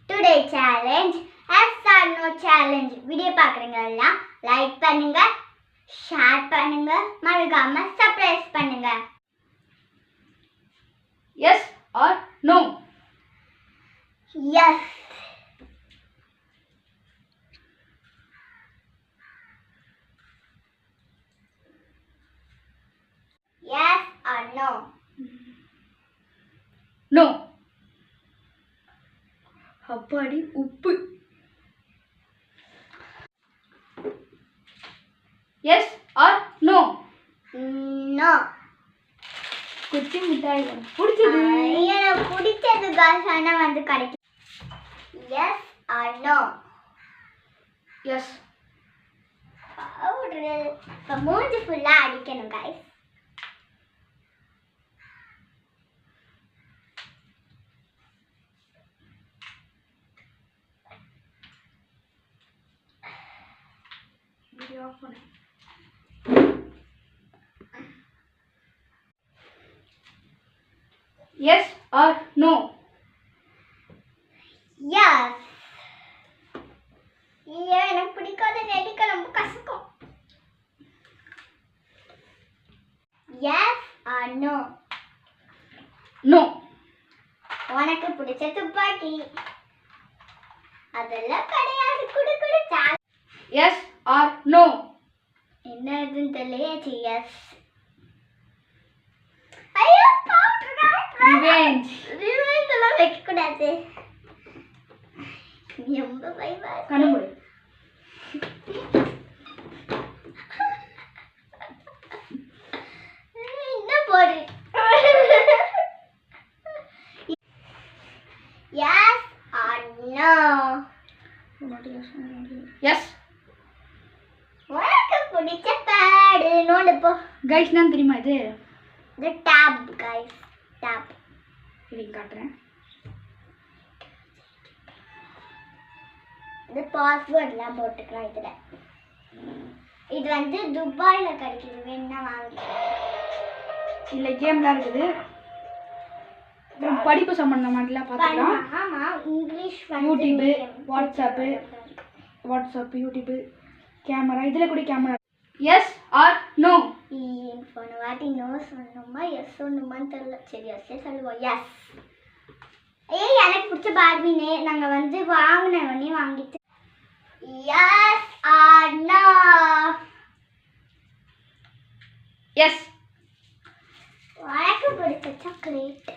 Today challenge yes or no challenge. Video பார்க்குறீங்களா? Like பண்ணுங்க, share பண்ணுங்க, மறக்காம சப்ஸ்கிரைப் பண்ணுங்க. Yes or no? Yes. Yes or no? No. அப்பாடி உப்பு. Yes or no? நோ. குச்சி மிட்டாய் பிடிச்சது. எனக்கு பிடிச்சது காசு ஆனால் வந்து கிடைக்கும். Yes or no? Yes. Powder இப்போ மூஞ்சி ஃபுல்லாக அடிக்கணும் கைஸ். வீடியோ ஆஃப் பண்ணு. Yes or no? எஸ். ஐயோ எனக்கு பிடிக்காத நெடிக்க ரொம்ப கசக்கும். Yes or no? நோ. உனக்கு பிடிச்ச துப்பாக்கி அதெல்லாம் கிடையாது. குடு குடு சால். Yes or no? என்னதுன்னு தெரியலையே. எஸ். ஐயோ ரிவெஞ்ச். ரிவெஞ்ச் எல்லாம் வைக்க கூடாது. ரொம்ப பயமா இருக்கு. கண்ணு மூடு. என்ன போடு. Yes or no? எஸ். உனக்கு பிடிச்ச பேடு நோண்டு போ. கைஸ் நான் தெரியுமா இது? இது டேப் கைஸ். டேப். இது காட்டுறேன். இது பாஸ்வேர்ட்லாம் போட்டுக்கலாம் இதுல. இது வந்து துபாயில கிடைக்குது. வேணா வாங்கி. இல்ல கேம்லாம் இருக்குது. படிப்பு சம்பந்தமாட்டலாம் பார்த்துக்கலாம். ஆமா English YouTube, WhatsApp, YouTube, camera, இதுல கூட கேமரா. S or no? போன வாட்டி நோ சொன்னோமா எஸ் சொன்னோமான்னு தெரியல. சரி எஸ்ஸே சொல்லுவோம். எஸ். ஏய் எனக்கு பிடிச்ச பார்பினே நாங்கள் வந்து வாங்கினவனே வாங்கிட்டு. Yes or no? எஸ். உனக்கு பிடிச்ச சாக்லேட்.